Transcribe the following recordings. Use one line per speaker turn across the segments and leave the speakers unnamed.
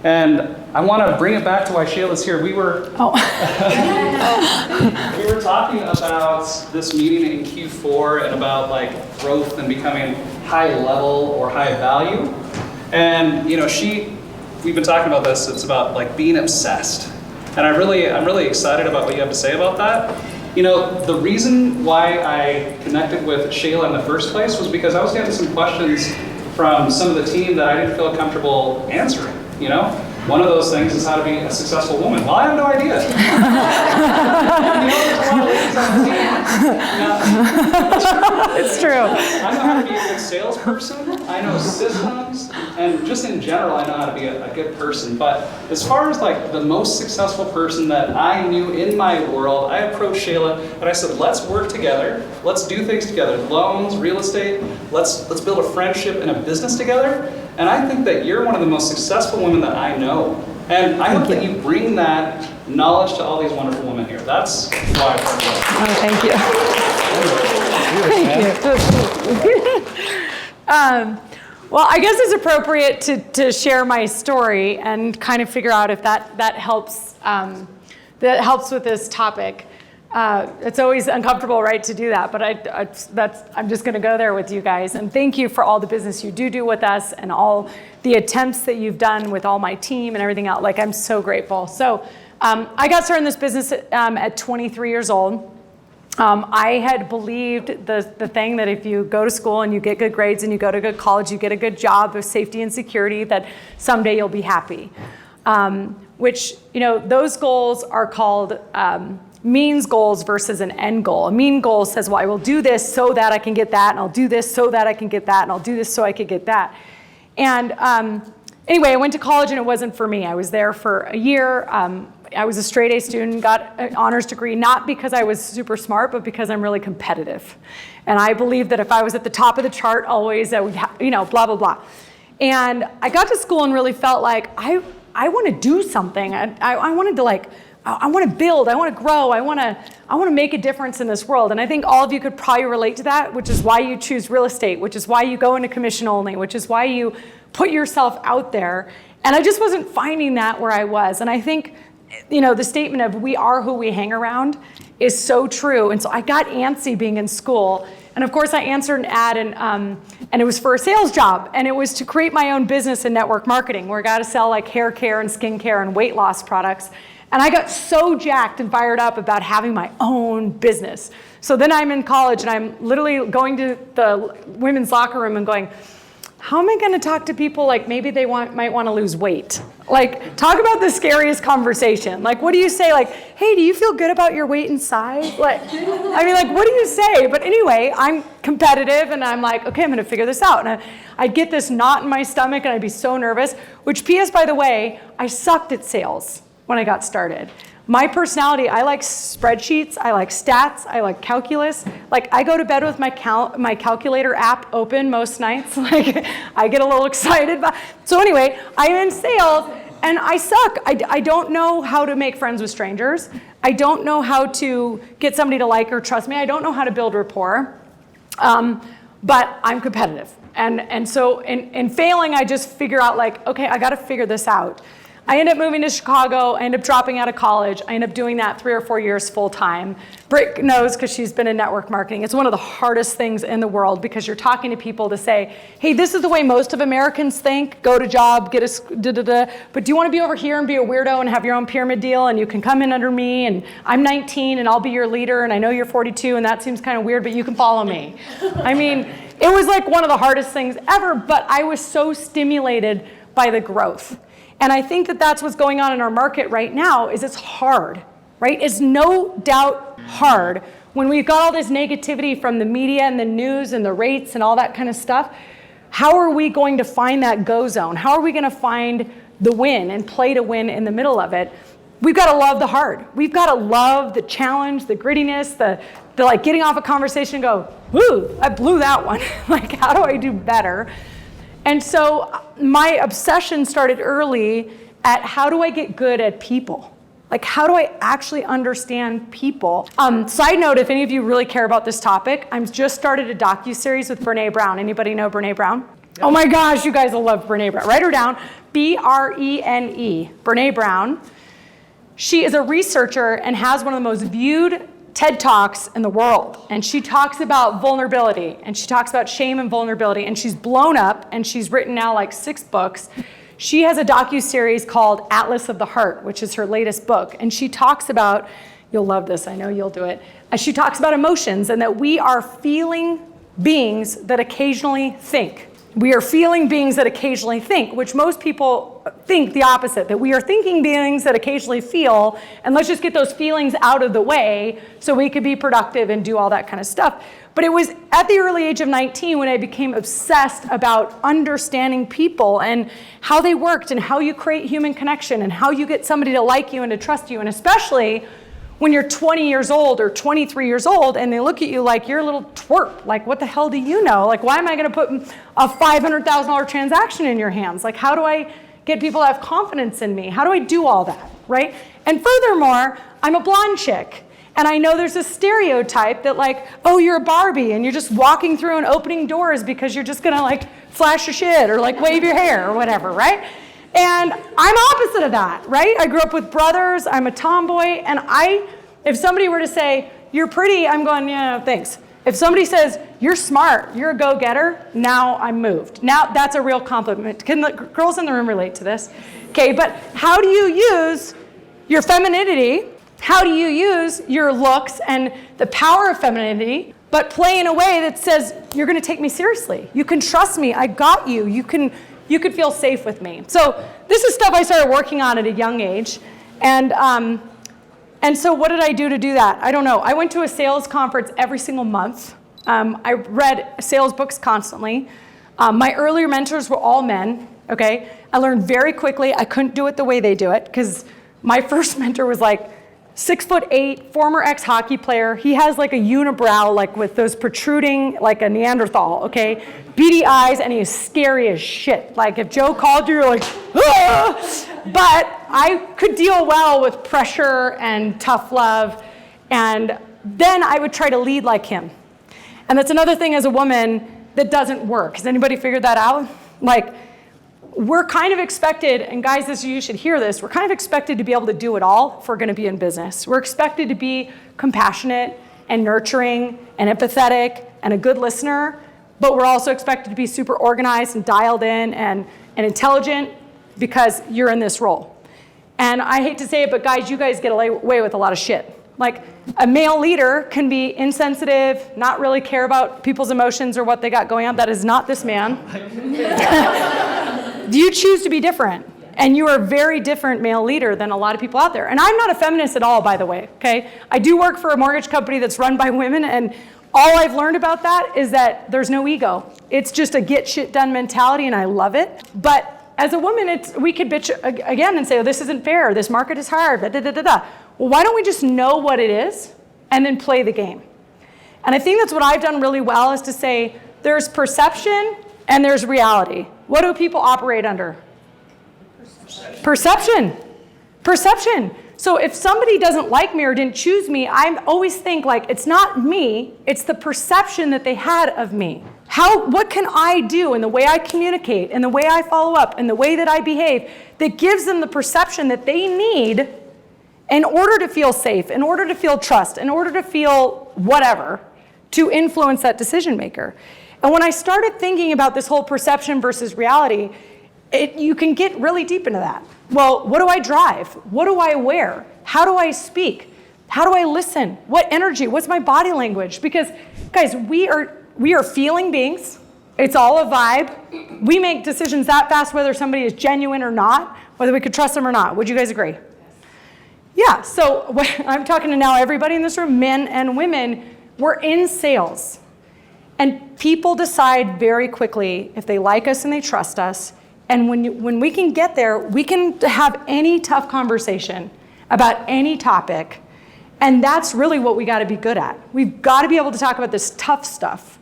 And I want to bring it back to why Shayla's here. We were we were talking about this meeting in Q4 and about like growth and becoming high level or high value. And we've been talking about this. It's about like being obsessed. And I'm really excited about what you have to say about that. The reason why I connected with Shayla in the first place was because I was getting some questions from some of the team that I didn't feel comfortable answering. One of those things is how to be a successful woman. Well, I have no idea. There's a lot of ladies on the team.
It's true.
I know how to be a good salesperson. I know systems, and just in general, I know how to be a good person. But as far as like the most successful person that I knew in my world, I approached Shayla and I said, let's work together. Let's do things together. Loans, real estate. Let's build a friendship and a business together. And I think that you're one of the most successful women that I know. And I hope that you bring that knowledge to all these wonderful women here. That's why I partnered.
Oh, thank you. Well, I guess it's appropriate to share my story and kind of figure out if that helps with this topic. It's always uncomfortable, right, to do that, but I'm just going to go there with you guys. And thank you for all the business you do with us and all the attempts that you've done with all my team and everything else. Like, I'm so grateful. So I got started in this business at 23 years old. I had believed the thing that if you go to school and you get good grades and you go to good college, you get a good job of safety and security, that someday you'll be happy. Which, those goals are called means goals versus an end goal. A mean goal says, well, I will do this so that I can get that, and I'll do this so that I can get that, and I'll do this so I could get that. And anyway, I went to college and it wasn't for me. I was there for a year. I was a straight A student, got an honors degree, not because I was super smart, but because I'm really competitive. And I believed that if I was at the top of the chart always, I would, blah, blah, blah. And I got to school and really felt like I want to do something. I wanted to I want to build, I want to grow, I want to make a difference in this world. And I think all of you could probably relate to that, which is why you choose real estate, which is why you go into commission only, which is why you put yourself out there. And I just wasn't finding that where I was. And I think, the statement of we are who we hang around is so true. And so I got antsy being in school. And of course I answered an ad and it was for a sales job. And it was to create my own business in network marketing, where I got to sell like hair care and skin care and weight loss products. And I got so jacked and fired up about having my own business. So then I'm in college and I'm literally going to the women's locker room and going, how am I going to talk to people like maybe they might want to lose weight? Like, talk about the scariest conversation. Like, what do you say? Like, hey, do you feel good about your weight and size? Like, what do you say? But anyway, I'm competitive and I'm like, okay, I'm going to figure this out. And I'd get this knot in my stomach and I'd be so nervous, which P.S. by the way, I sucked at sales when I got started. My personality, I like spreadsheets, I like stats, I like calculus. Like, I go to bed with my calculator app open most nights. Like, I get a little excited. So anyway, I'm in sales and I suck. I don't know how to make friends with strangers. I don't know how to get somebody to like or trust me. I don't know how to build rapport. But I'm competitive. And so in failing, I just figure out like, okay, I got to figure this out. I ended up moving to Chicago. I ended up dropping out of college. I ended up doing that 3 or 4 years full time. Britt knows because she's been in network marketing. It's one of the hardest things in the world because you're talking to people to say, hey, this is the way most of Americans think. Go to job, get a da-da-da. But do you want to be over here and be a weirdo and have your own pyramid deal and you can come in under me and I'm 19 and I'll be your leader and I know you're 42 and that seems kind of weird, but you can follow me. I mean, it was like one of the hardest things ever, but I was so stimulated by the growth. And I think that that's what's going on in our market right now is it's hard, right? It's no doubt hard when we've got all this negativity from the media and the news and the rates and all that kind of stuff. How are we going to find that go zone? How are we going to find the win and play to win in the middle of it? We've got to love the hard. We've got to love the challenge, the grittiness, the like getting off a conversation and go, woo, I blew that one. Like, how do I do better? And so my obsession started early at how do I get good at people? Like, how do I actually understand people? Side note, if any of you really care about this topic, I've just started a docuseries with Brene Brown. Anybody know Brene Brown? Oh my gosh, you guys will love Brene Brown. Write her down, B-R-E-N-E, Brene Brown. She is a researcher and has one of the most viewed TED Talks in the world. And she talks about vulnerability, and she talks about shame and vulnerability, and she's blown up, and she's written now like 6 books. She has a docuseries called Atlas of the Heart, which is her latest book. And she talks about, you'll love this, I know you'll do it. She talks about emotions and that we are feeling beings that occasionally think. We are feeling beings that occasionally think, which most people think the opposite, that we are thinking beings that occasionally feel, and let's just get those feelings out of the way so we could be productive and do all that kind of stuff. But it was at the early age of 19 when I became obsessed about understanding people and how they worked and how you create human connection and how you get somebody to like you and to trust you, and especially when you're 20 years old or 23 years old and they look at you like you're a little twerp. Like, what the hell do you know? Like, why am I going to put a $500,000 transaction in your hands? Like, how do I get people to have confidence in me? How do I do all that, right? And furthermore, I'm a blonde chick. And I know there's a stereotype that like, oh, you're a Barbie and you're just walking through and opening doors because you're just going to like flash your shit or like wave your hair or whatever, right? And I'm opposite of that, right? I grew up with brothers, I'm a tomboy, and if somebody were to say, you're pretty, I'm going, yeah, thanks. If somebody says, you're smart, you're a go-getter, now I'm moved. Now that's a real compliment. Can the girls in the room relate to this? Okay, but how do you use your femininity? How do you use your looks and the power of femininity, but play in a way that says, you're gonna take me seriously. You can trust me, I got you. You could feel safe with me. So this is stuff I started working on at a young age. And so what did I do to do that? I don't know. I went to a sales conference every single month. I read sales books constantly. My earlier mentors were all men, okay? I learned very quickly. I couldn't do it the way they do it because my first mentor was like 6'8", former ex-hockey player. He has like a unibrow, like with those protruding, like a Neanderthal, okay? Beady eyes, and he's scary as shit. Like if Joe called you, you're like, ah! But I could deal well with pressure and tough love, and then I would try to lead like him. And that's another thing as a woman that doesn't work. Has anybody figured that out? Like, we're kind of expected, and guys, you should hear this, we're kind of expected to be able to do it all if we're gonna be in business. We're expected to be compassionate and nurturing and empathetic and a good listener, but we're also expected to be super organized and dialed in and intelligent because you're in this role. And I hate to say it, but guys, you guys get away with a lot of shit. Like, a male leader can be insensitive, not really care about people's emotions or what they got going on. That is not this man. You choose to be different. And you are a very different male leader than a lot of people out there. And I'm not a feminist at all, by the way, okay? I do work for a mortgage company that's run by women, and all I've learned about that is that there's no ego. It's just a get shit done mentality, and I love it. But as a woman, we could bitch again and say, oh, this isn't fair, this market is hard, da, da, da, da, da. Well, why don't we just know what it is and then play the game? And I think that's what I've done really well, is to say there's perception and there's reality. What do people operate under? Perception. Perception. So if somebody doesn't like me or didn't choose me, I always think like, it's not me, it's the perception that they had of me. What can I do in the way I communicate, in the way I follow up, in the way that I behave, that gives them the perception that they need in order to feel safe, in order to feel trust, in order to feel whatever, to influence that decision maker. And when I started thinking about this whole perception versus reality, you can get really deep into that. Well, what do I drive? What do I wear? How do I speak? How do I listen? What energy? What's my body language? Because, guys, we are feeling beings. It's all a vibe. We make decisions that fast whether somebody is genuine or not, whether we could trust them or not. Would you guys agree? Yeah, so I'm talking to now everybody in this room, men and women. We're in sales. And people decide very quickly if they like us and they trust us. And when we can get there, we can have any tough conversation about any topic. And that's really what we got to be good at. We've got to be able to talk about this tough stuff.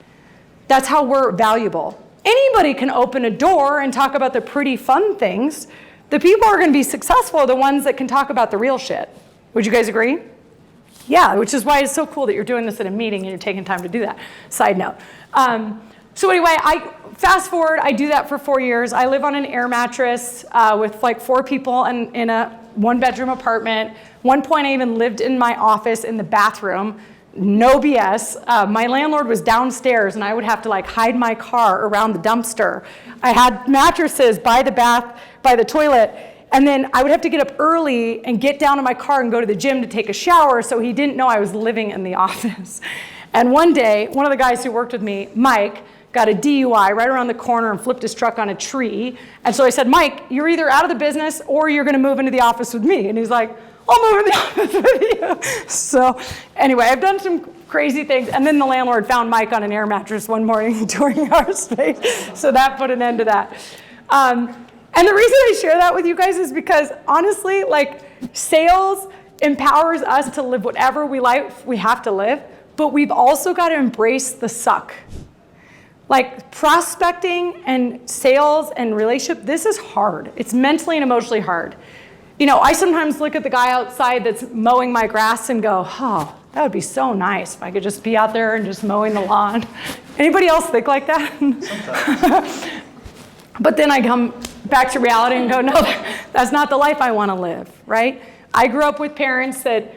That's how we're valuable. Anybody can open a door and talk about the pretty fun things. The people who are going to be successful are the ones that can talk about the real shit. Would you guys agree? Yeah, which is why it's so cool that you're doing this at a meeting and you're taking time to do that. Side note. So anyway, fast forward, I do that for 4 years. I live on an Air Mattress with like 4 people in a 1-bedroom apartment. One point I even lived in my office in the bathroom. No BS. My landlord was downstairs and I would have to like hide my car around the dumpster. I had mattresses by the toilet, and then I would have to get up early and get down to my car and go to the gym to take a shower, so he didn't know I was living in the office. And one day, one of the guys who worked with me, Mike, got a DUI right around the corner and flipped his truck on a tree. And so I said, Mike, you're either out of the business or you're gonna move into the office with me. And he's like, I'll move in the office with you. So anyway, I've done some crazy things. And then the landlord found Mike on an Air Mattress one morning during our space. So that put an end to that. And the reason I share that with you guys is because honestly, like, sales empowers us to live whatever we have to live, but we've also got to embrace the suck. Like, prospecting and sales and relationship, this is hard. It's mentally and emotionally hard. You know, I sometimes look at the guy outside that's mowing my grass and go, oh, that would be so nice if I could just be out there and just mowing the lawn. Anybody else think like that? Sometimes. But then I come back to reality and go, no, that's not the life I want to live, right? I grew up with parents that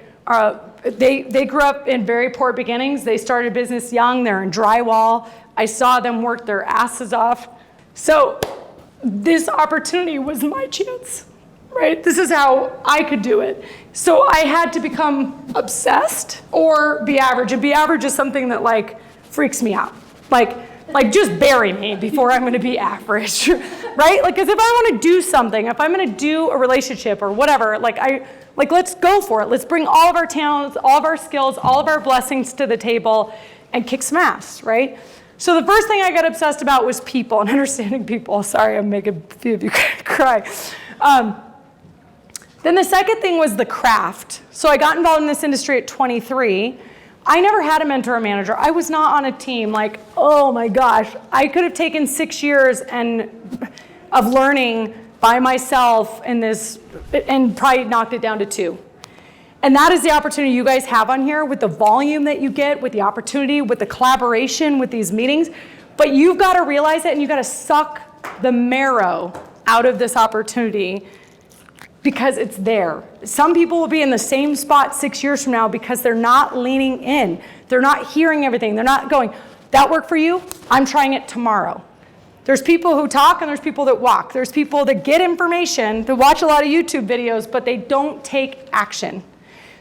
they grew up in very poor beginnings. They started business young. They're in drywall. I saw them work their asses off. So this opportunity was my chance, right? This is how I could do it. So I had to become obsessed or be average. And be average is something that like freaks me out. Like just bury me before I'm gonna be average, right? Like, because if I wanna do something, if I'm gonna do a relationship or whatever, let's go for it. Let's bring all of our talents, all of our skills, all of our blessings to the table and kick some ass, right? So the first thing I got obsessed about was people and understanding people. Sorry, I'm making a few of you cry. Then the second thing was the craft. So I got involved in this industry at 23. I never had a mentor or manager. I was not on a team. Like, oh my gosh, I could have taken 6 years of learning by myself in this and probably knocked it down to 2. And that is the opportunity you guys have on here with the volume that you get, with the opportunity, with the collaboration, with these meetings. But you've got to realize it and you've got to suck the marrow out of this opportunity because it's there. Some people will be in the same spot 6 years from now because they're not leaning in. They're not hearing everything. They're not going, that worked for you? I'm trying it tomorrow. There's people who talk and there's people that walk. There's people that get information, that watch a lot of YouTube videos, but they don't take action.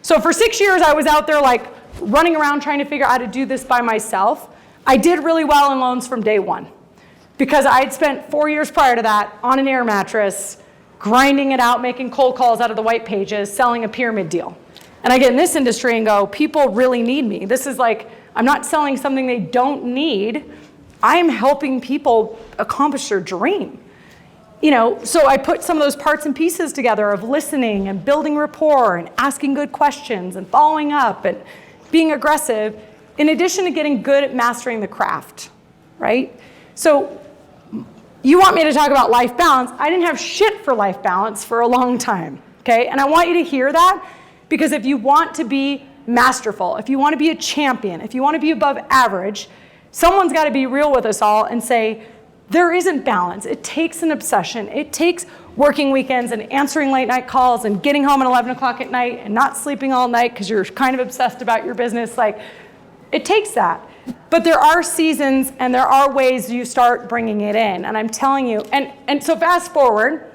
So for 6 years, I was out there like running around trying to figure out how to do this by myself. I did really well in loans from day one because I had spent 4 years prior to that on an Air Mattress, grinding it out, making cold calls out of the white pages, selling a pyramid deal. And I get in this industry and go, people really need me. This is like, I'm not selling something they don't need. I'm helping people accomplish their dream. You know, so I put some of those parts and pieces together of listening and building rapport and asking good questions and following up and being aggressive, in addition to getting good at mastering the craft, right? So you want me to talk about life balance. I didn't have shit for life balance for a long time, okay? And I want you to hear that because if you want to be masterful, if you want to be a champion, if you want to be above average, someone's got to be real with us all and say, there isn't balance. It takes an obsession. It takes working weekends and answering late night calls and getting home at 11 o'clock at night and not sleeping all night because you're kind of obsessed about your business. Like, it takes that. But there are seasons and there are ways you start bringing it in. And I'm telling you, and so fast forward,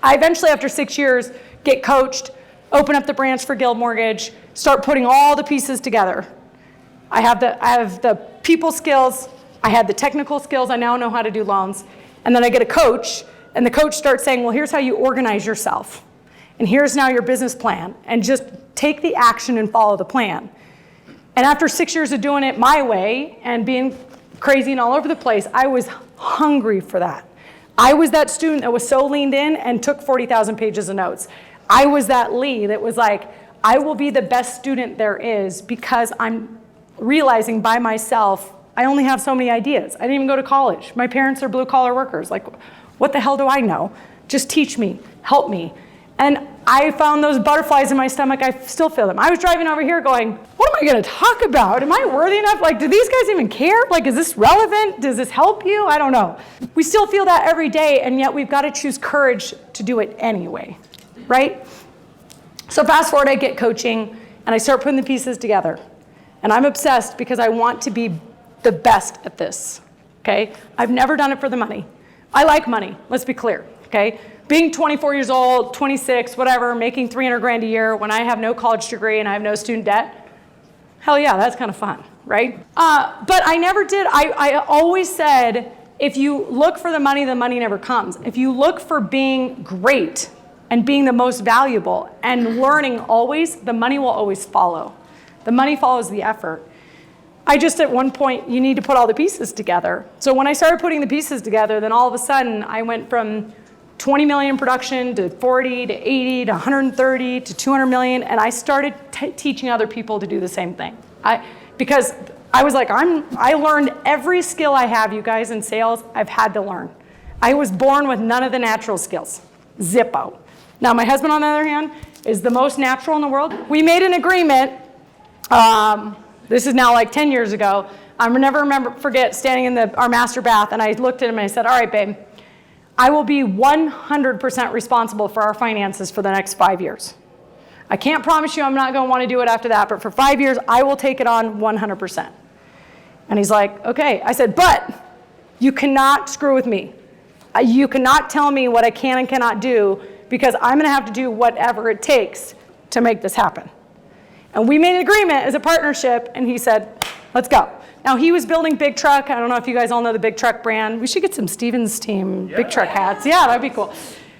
I eventually, after 6 years, get coached, open up the branch for Guild Mortgage, start putting all the pieces together. I have the people skills, I had the technical skills, I now know how to do loans. And then I get a coach, and the coach starts saying, well, here's how you organize yourself. And here's now your business plan. And just take the action and follow the plan. And after 6 years of doing it my way and being crazy and all over the place, I was hungry for that. I was that student that was so leaned in and took 40,000 pages of notes. I was that Lee that was like, I will be the best student there is because I'm realizing by myself, I only have so many ideas. I didn't even go to college. My parents are blue collar workers. Like, what the hell do I know? Just teach me, help me. And I found those butterflies in my stomach. I still feel them. I was driving over here going, what am I going to talk about? Am I worthy enough? Like, do these guys even care? Like, is this relevant? Does this help you? I don't know. We still feel that every day, and yet we've got to choose courage to do it anyway, right? So fast forward, I get coaching, and I start putting the pieces together. And I'm obsessed because I want to be the best at this, okay? I've never done it for the money. I like money, let's be clear, okay? Being 24 years old, 26, whatever, making 300 grand a year when I have no college degree and I have no student debt, hell yeah, that's kind of fun, right? But I never did. I always said, if you look for the money never comes. If you look for being great and being the most valuable and learning always, the money will always follow. The money follows the effort. I just, at one point, you need to put all the pieces together. So when I started putting the pieces together, then all of a sudden, I went from 20 million production to 40 to 80 to 130 to 200 million, and I started teaching other people to do the same thing. Because I was like, I learned every skill I have, you guys, in sales, I've had to learn. I was born with none of the natural skills. Zippo. Now, my husband, on the other hand, is the most natural in the world. We made an agreement, this is now like 10 years ago. I'll never forget standing in our master bath, and I looked at him and I said, all right, babe, I will be 100% responsible for our finances for the next 5 years. I can't promise you I'm not going to want to do it after that, but for 5 years, I will take it on 100%. And he's like, okay. I said, but you cannot screw with me. You cannot tell me what I can and cannot do, because I'm going to have to do whatever it takes to make this happen. And we made an agreement as a partnership, and he said, let's go. Now, he was building Big Truck. I don't know if you guys all know the Big Truck brand. We should get some Stevens team Big Truck hats. Yeah, that'd be cool.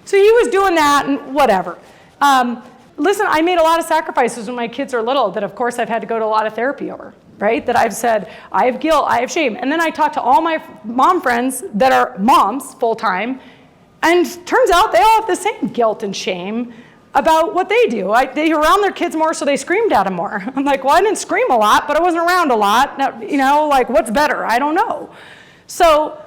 So he was doing that and whatever. Listen, I made a lot of sacrifices when my kids are little that, of course, I've had to go to a lot of therapy over, right? That I've said, I have guilt, I have shame. And then I talked to all my mom friends that are moms full-time, and turns out they all have the same guilt and shame about what they do. They're around their kids more, so they screamed at them more. I'm like, well, I didn't scream a lot, but I wasn't around a lot. Now, like, what's better? I don't know. So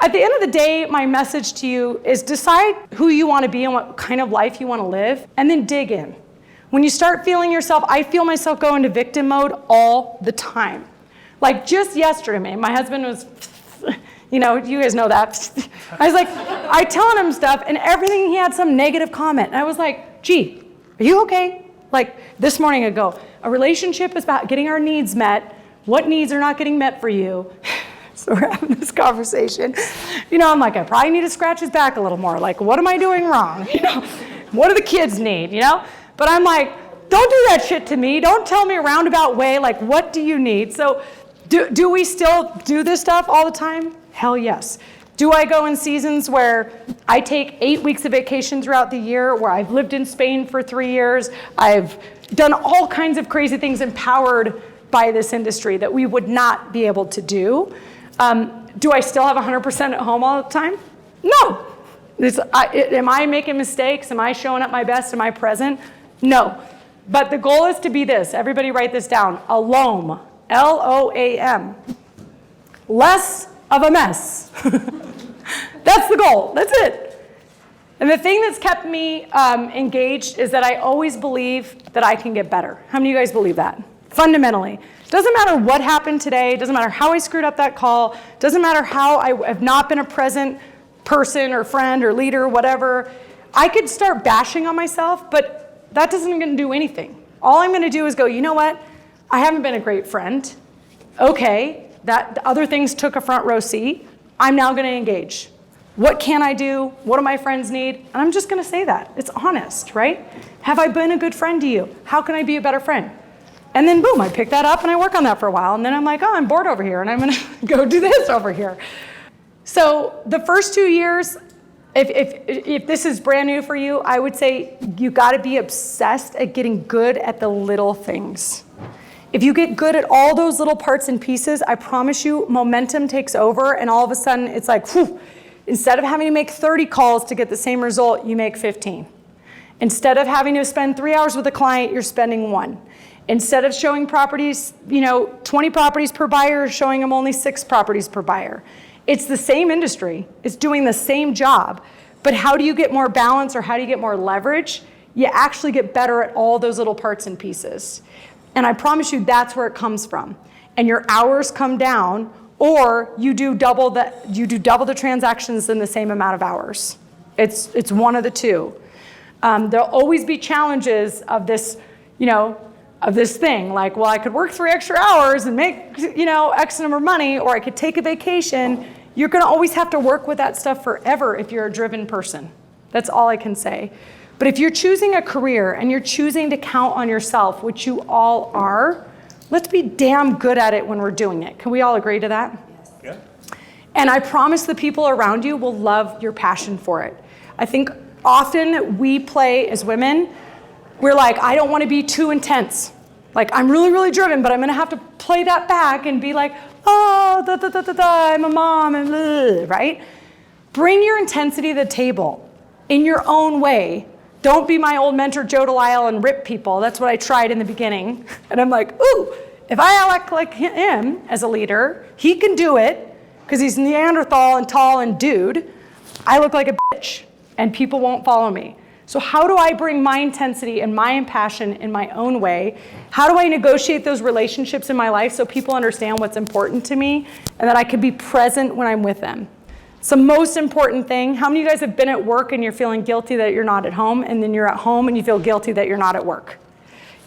at the end of the day, my message to you is decide who you want to be and what kind of life you want to live, and then dig in. When you start feeling yourself, I feel myself go into victim mode all the time. Like just yesterday, my husband was, you guys know that. I was like, I telling him stuff, and everything he had some negative comment. And I was like, gee, are you okay? Like this morning ago, a relationship is about getting our needs met. What needs are not getting met for you? So we're having this conversation. I'm like, I probably need to scratch his back a little more. Like, what am I doing wrong? What do the kids need, But I'm like, don't do that shit to me. Don't tell me a roundabout way. Like, what do you need? So do we still do this stuff all the time? Hell yes. Do I go in seasons where I take 8 weeks of vacation throughout the year, where I've lived in Spain for 3 years? I've done all kinds of crazy things empowered by this industry that we would not be able to do. Do I still have 100% at home all the time? No. Am I making mistakes? Am I showing up my best? Am I present? No. But the goal is to be this. Everybody write this down. Alom. L-O-A-M. Less of a mess. That's the goal. That's it. And the thing that's kept me engaged is that I always believe that I can get better. How many of you guys believe that? Fundamentally. Doesn't matter what happened today. Doesn't matter how I screwed up that call. Doesn't matter how I have not been a present person or friend or leader, whatever. I could start bashing on myself, but that doesn't going to do anything. All I'm going to do is go, you know what? I haven't been a great friend. Okay, that other things took a front row seat. I'm now going to engage. What can I do? What do my friends need? And I'm just going to say that. It's honest, right? Have I been a good friend to you? How can I be a better friend? And then boom, I pick that up and I work on that for a while. And then I'm like, oh, I'm bored over here and I'm going to go do this over here. So the first 2 years, if this is brand new for you, I would say you got to be obsessed at getting good at the little things. If you get good at all those little parts and pieces, I promise you, momentum takes over, and all of a sudden it's like, whew, instead of having to make 30 calls to get the same result, you make 15. Instead of having to spend 3 hours with a client, you're spending 1. Instead of showing properties, 20 properties per buyer, showing them only 6 properties per buyer. It's the same industry. It's doing the same job. But how do you get more balance, or how do you get more leverage? You actually get better at all those little parts and pieces. And I promise you that's where it comes from. And your hours come down, or you do double the transactions in the same amount of hours. It's one of the two. There'll always be challenges of this, of this thing. Like, well, I could work 3 extra hours and make, X number of money, or I could take a vacation. You're gonna always have to work with that stuff forever if you're a driven person. That's all I can say. But if you're choosing a career and you're choosing to count on yourself, which you all are, let's be damn good at it when we're doing it. Can we all agree to that?
Yes. Yeah.
And I promise the people around you will love your passion for it. I think often we play as women, we're like, I don't want to be too intense. Like, I'm really, really driven, but I'm going to have to play that back and be like, oh, I'm a mom, and blah, right? Bring your intensity to the table in your own way. Don't be my old mentor, Joe Delisle, and rip people. That's what I tried in the beginning. And I'm like, ooh, if I act like him as a leader, he can do it because he's Neanderthal and tall and dude. I look like a bitch, and people won't follow me. So how do I bring my intensity and my passion in my own way? How do I negotiate those relationships in my life so people understand what's important to me and that I can be present when I'm with them? It's the most important thing. How many of you guys have been at work and you're feeling guilty that you're not at home, and then you're at home and you feel guilty that you're not at work?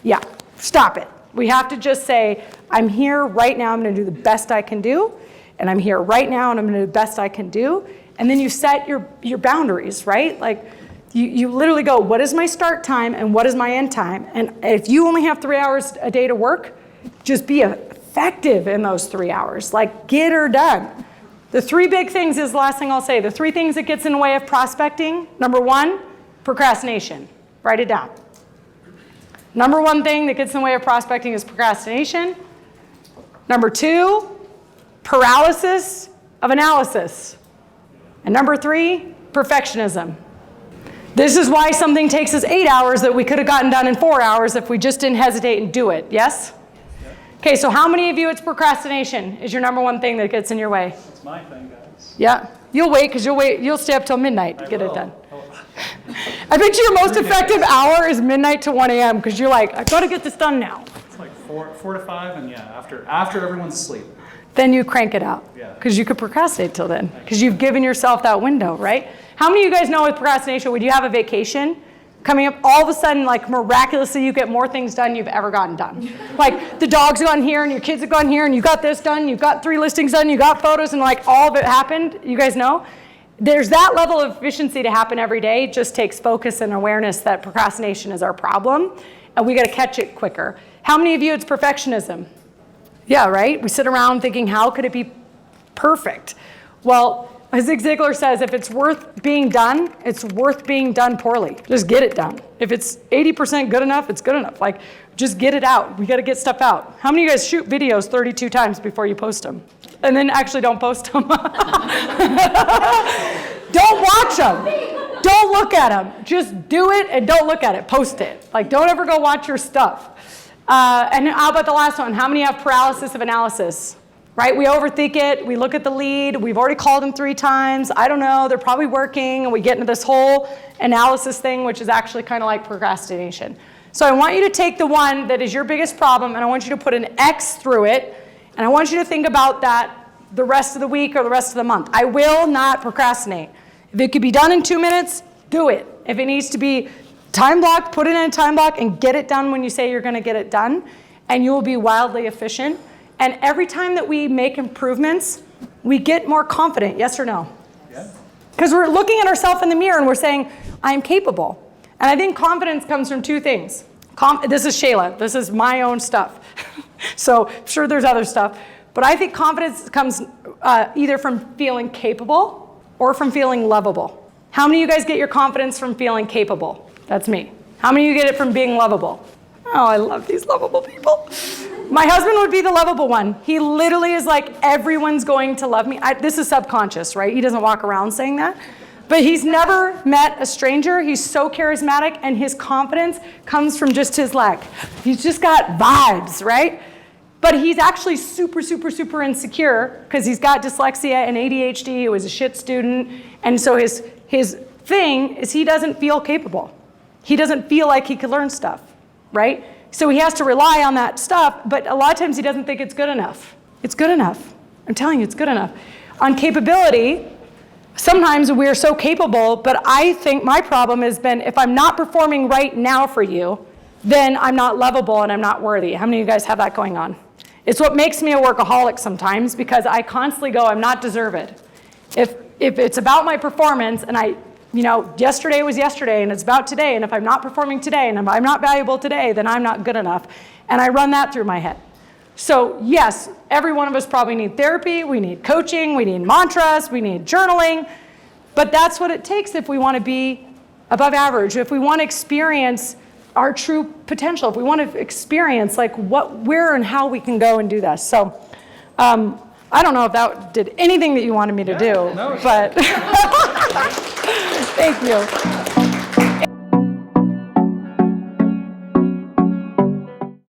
Yeah, stop it. We have to just say, I'm here right now, I'm gonna do the best I can do, and I'm here right now and I'm gonna do the best I can do. And then you set your boundaries, right? Like, you literally go, what is my start time and what is my end time? And if you only have 3 hours a day to work, just be effective in those 3 hours. Like, get her done. The 3 big things is the last thing I'll say. The 3 things that gets in the way of prospecting. Number 1, procrastination. Write it down. Number 1 thing that gets in the way of prospecting is procrastination. Number 2, paralysis of analysis. And number 3, perfectionism. This is why something takes us 8 hours that we could have gotten done in 4 hours if we just didn't hesitate and do it. Yes? Okay, so how many of you it's procrastination is your number 1 thing that gets in your way?
That's my thing, guys.
Yeah, you'll wait because you'll stay up till midnight to get it done. I bet your most effective hour is midnight to 1 a.m. because you're like, I've got to get this done now.
It's like 4 to 5, and yeah, after everyone's asleep.
Then you crank it out because you could procrastinate till then because you've given yourself that window, right? How many of you guys know with procrastination, when you have a vacation coming up, all of a sudden, like, miraculously, you get more things done you've ever gotten done. Like, the dog's gone here, and your kids have gone here, and you got this done, you've got 3 listings done, you got photos, and like, all of it happened. You guys know? There's that level of efficiency to happen every day. It just takes focus and awareness that procrastination is our problem, and we got to catch it quicker. How many of you it's perfectionism? Yeah, right? We sit around thinking, how could it be perfect? Well, as Zig Ziglar says, if it's worth being done, it's worth being done poorly. Just get it done. If it's 80% good enough, it's good enough. Like, just get it out. We got to get stuff out. How many of you guys shoot videos 32 times before you post them? And then actually don't post them. Don't watch them. Don't look at them. Just do it and don't look at it. Post it. Like, don't ever go watch your stuff. And how about the last one? How many have paralysis of analysis? Right? We overthink it. We look at the lead. We've already called them 3 times. I don't know. They're probably working. And we get into this whole analysis thing, which is actually kind of like procrastination. So I want you to take the one that is your biggest problem, and I want you to put an X through it. And I want you to think about that the rest of the week or the rest of the month. I will not procrastinate. If it could be done in 2 minutes, do it. If it needs to be time blocked, put it in a time block and get it done when you say you're going to get it done. And you will be wildly efficient. And every time that we make improvements, we get more confident, yes or no? Yeah. Because we're looking at ourselves in the mirror and we're saying, I'm capable. And I think confidence comes from 2 things. This is Shayla. This is my own stuff. So I'm sure there's other stuff. But I think confidence comes either from feeling capable or from feeling lovable. How many of you guys get your confidence from feeling capable? That's me. How many of you get it from being lovable? Oh, I love these lovable people. My husband would be the lovable one. He literally is like, everyone's going to love me. This is subconscious, right? He doesn't walk around saying that. But he's never met a stranger. He's so charismatic, and his confidence comes from just his he's just got vibes, right? But he's actually super, super, super insecure because he's got dyslexia and ADHD. He was a shit student. And so his thing is he doesn't feel capable. He doesn't feel like he could learn stuff, right? So he has to rely on that stuff, but a lot of times he doesn't think it's good enough. It's good enough. I'm telling you, it's good enough. On capability, sometimes we're so capable, but I think my problem has been if I'm not performing right now for you, then I'm not lovable and I'm not worthy. How many of you guys have that going on? It's what makes me a workaholic sometimes because I constantly go, I'm not deserved. If it's about my performance and yesterday was yesterday and it's about today, and if I'm not performing today and if I'm not valuable today, then I'm not good enough. And I run that through my head. So yes, every one of us probably need therapy, we need coaching, we need mantras, we need journaling, but that's what it takes if we want to be above average, if we want to experience our true potential, if we want to experience like where and how we can go and do this. So I don't know if that did anything that you wanted me to do,
no,
but thank you.